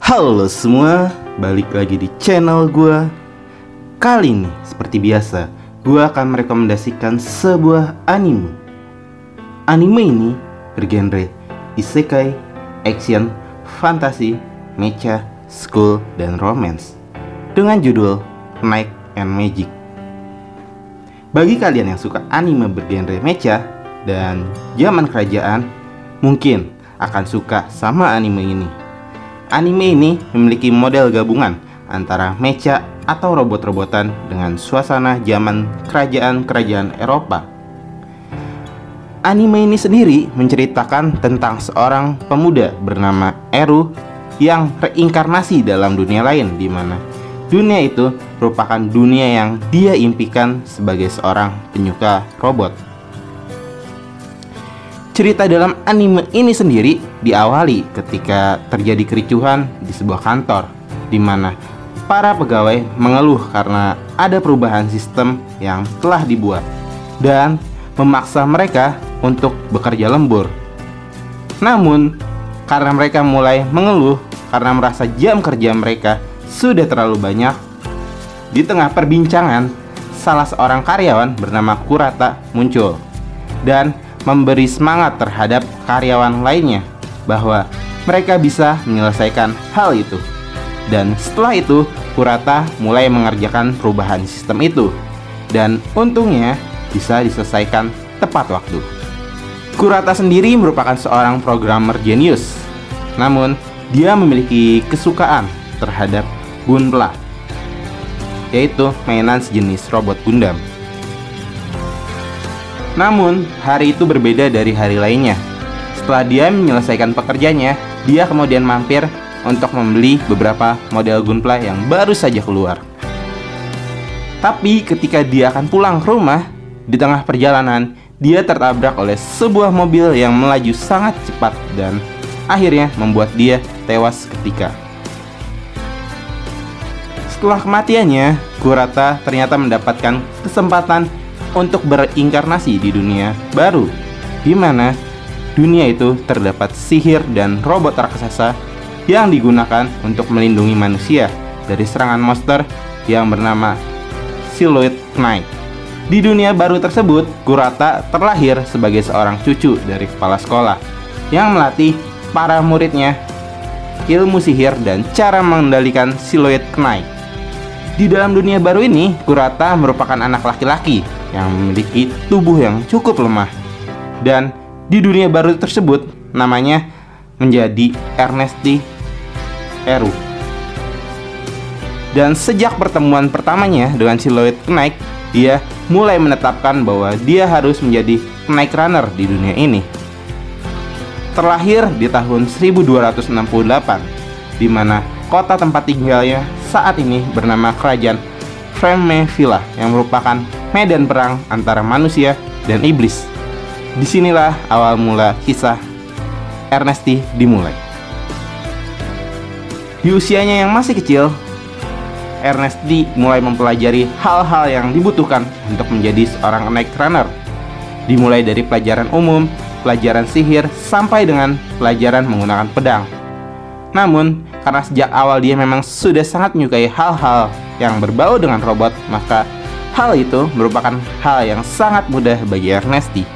Halo semua, balik lagi di channel gue. Kali ini, seperti biasa, gue akan merekomendasikan sebuah anime. Anime ini bergenre isekai, action, fantasi, mecha, school, dan romance dengan judul Knight and Magic. Bagi kalian yang suka anime bergenre mecha dan zaman kerajaan, mungkin akan suka sama anime ini. Anime ini memiliki model gabungan antara mecha atau robot-robotan dengan suasana zaman kerajaan-kerajaan Eropa. Anime ini sendiri menceritakan tentang seorang pemuda bernama Eru yang reinkarnasi dalam dunia lain, di mana dunia itu merupakan dunia yang dia impikan sebagai seorang penyuka robot. Cerita dalam anime ini sendiri diawali ketika terjadi kericuhan di sebuah kantor, di mana para pegawai mengeluh karena ada perubahan sistem yang telah dibuat dan memaksa mereka untuk bekerja lembur. Namun, karena mereka mulai mengeluh karena merasa jam kerja mereka sudah terlalu banyak, di tengah perbincangan, salah seorang karyawan bernama Kurata muncul dan memberi semangat terhadap karyawan lainnya bahwa mereka bisa menyelesaikan hal itu. Dan setelah itu, Kurata mulai mengerjakan perubahan sistem itu, dan untungnya bisa diselesaikan tepat waktu. Kurata sendiri merupakan seorang programmer jenius, namun dia memiliki kesukaan terhadap Gunpla, yaitu mainan sejenis robot Gundam. Namun, hari itu berbeda dari hari lainnya. Setelah dia menyelesaikan pekerjaannya, dia kemudian mampir untuk membeli beberapa model Gunpla yang baru saja keluar. Tapi ketika dia akan pulang ke rumah, di tengah perjalanan, dia tertabrak oleh sebuah mobil yang melaju sangat cepat dan akhirnya membuat dia tewas seketika. Setelah kematiannya, Kurata ternyata mendapatkan kesempatan untuk berinkarnasi di dunia baru, di mana dunia itu terdapat sihir dan robot raksasa yang digunakan untuk melindungi manusia dari serangan monster yang bernama Silhouette Knight. Di dunia baru tersebut, Kurata terlahir sebagai seorang cucu dari kepala sekolah yang melatih para muridnya ilmu sihir dan cara mengendalikan Silhouette Knight. Di dalam dunia baru ini, Kurata merupakan anak laki-laki yang memiliki tubuh yang cukup lemah. Dan di dunia baru tersebut, namanya menjadi Ernesti Eru. Dan sejak pertemuan pertamanya dengan Silhouette Knight, dia mulai menetapkan bahwa dia harus menjadi Knight Runner di dunia ini. Terlahir di tahun 1268, di mana kota tempat tinggalnya saat ini bernama Kerajaan Fremevilla, yang merupakan medan perang antara manusia dan iblis. Disinilah awal mula kisah Ernesti dimulai. Di usianya yang masih kecil, Ernesti mulai mempelajari hal-hal yang dibutuhkan untuk menjadi seorang Knight Runner. Dimulai dari pelajaran umum, pelajaran sihir, sampai dengan pelajaran menggunakan pedang. Namun, karena sejak awal dia memang sudah sangat menyukai hal-hal yang berbau dengan robot, maka hal itu merupakan hal yang sangat mudah bagi Ernesti.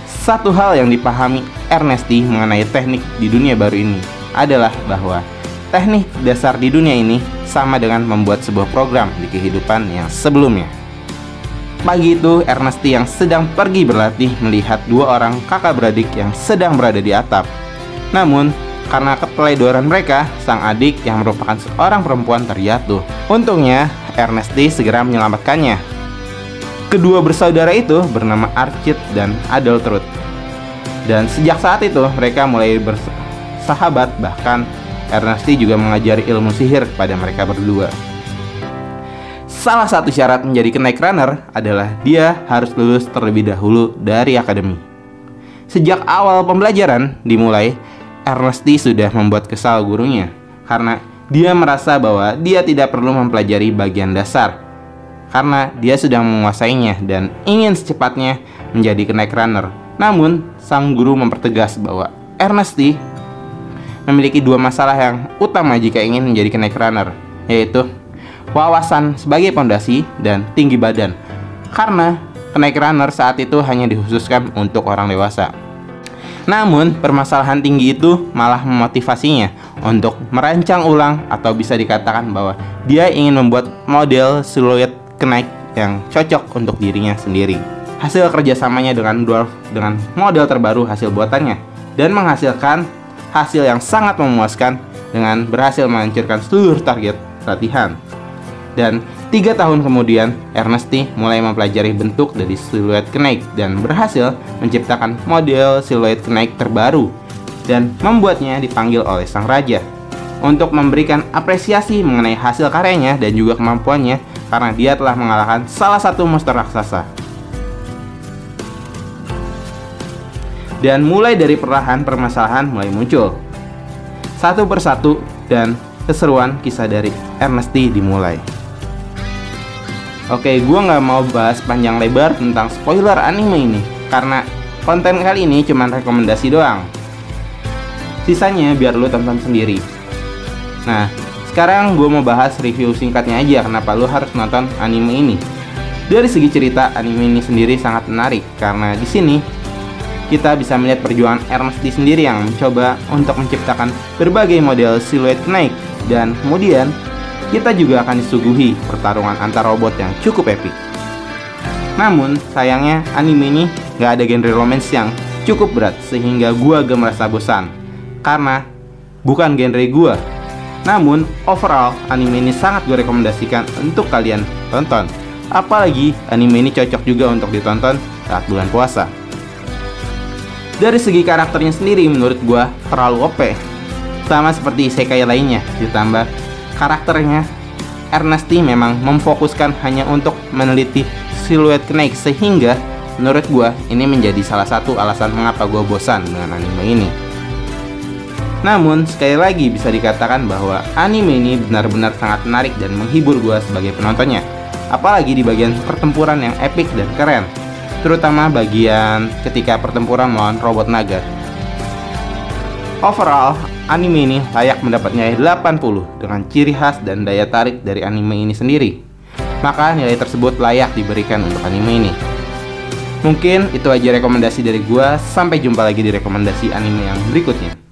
Satu hal yang dipahami Ernesti mengenai teknik di dunia baru ini adalah bahwa teknik dasar di dunia ini sama dengan membuat sebuah program di kehidupan yang sebelumnya. Pagi itu, Ernesti yang sedang pergi berlatih melihat dua orang kakak beradik yang sedang berada di atap. Namun, karena keteledoran mereka, sang adik yang merupakan seorang perempuan terjatuh. Untungnya, Ernesti segera menyelamatkannya. Kedua bersaudara itu bernama Archid dan Adoltrud. Dan sejak saat itu, mereka mulai bersahabat, bahkan Ernesti juga mengajari ilmu sihir kepada mereka berdua. Salah satu syarat menjadi Knight Runner adalah dia harus lulus terlebih dahulu dari akademi. Sejak awal pembelajaran dimulai, Ernesti sudah membuat kesal gurunya karena dia merasa bahwa dia tidak perlu mempelajari bagian dasar karena dia sudah menguasainya dan ingin secepatnya menjadi Knight Runner. Namun, sang guru mempertegas bahwa Ernesti memiliki dua masalah yang utama jika ingin menjadi Knight Runner, yaitu wawasan sebagai pondasi dan tinggi badan. Karena Knight Runner saat itu hanya dikhususkan untuk orang dewasa. Namun, permasalahan tinggi itu malah memotivasinya untuk merancang ulang, atau bisa dikatakan bahwa dia ingin membuat model siluet Knight yang cocok untuk dirinya sendiri. Hasil kerjasamanya dengan Dwarf dengan model terbaru hasil buatannya, dan menghasilkan hasil yang sangat memuaskan dengan berhasil menghancurkan seluruh target latihan. Dan 3 tahun kemudian, Ernesti mulai mempelajari bentuk dari siluet Knight dan berhasil menciptakan model siluet Knight terbaru dan membuatnya dipanggil oleh sang raja untuk memberikan apresiasi mengenai hasil karyanya dan juga kemampuannya, karena dia telah mengalahkan salah satu monster raksasa. Dan mulai dari perlahan permasalahan mulai muncul satu persatu, dan keseruan kisah dari Ernesti dimulai. Oke, gue nggak mau bahas panjang lebar tentang spoiler anime ini, karena konten kali ini cuma rekomendasi doang. Sisanya biar lu tonton sendiri. Nah, sekarang gue mau bahas review singkatnya aja kenapa lu harus nonton anime ini. Dari segi cerita, anime ini sendiri sangat menarik, karena di sini kita bisa melihat perjuangan Ernesti sendiri yang mencoba untuk menciptakan berbagai model siluet Knight, dan kemudian kita juga akan disuguhi pertarungan antar robot yang cukup epik. Namun, sayangnya anime ini gak ada genre romance yang cukup berat, sehingga gua gak merasa bosan, karena bukan genre gua. Namun, overall, anime ini sangat gue rekomendasikan untuk kalian tonton. Apalagi, anime ini cocok juga untuk ditonton saat bulan puasa. Dari segi karakternya sendiri, menurut gua terlalu OP, sama seperti isekai lainnya. Ditambah karakternya, Ernesti memang memfokuskan hanya untuk meneliti siluet Knight, sehingga menurut gua ini menjadi salah satu alasan mengapa gua bosan dengan anime ini. Namun sekali lagi bisa dikatakan bahwa anime ini benar-benar sangat menarik dan menghibur gua sebagai penontonnya, apalagi di bagian pertempuran yang epik dan keren, terutama bagian ketika pertempuran melawan robot naga. Overall, anime ini layak mendapat nilai 80 dengan ciri khas dan daya tarik dari anime ini sendiri. Maka nilai tersebut layak diberikan untuk anime ini. Mungkin itu aja rekomendasi dari gua. Sampai jumpa lagi di rekomendasi anime yang berikutnya.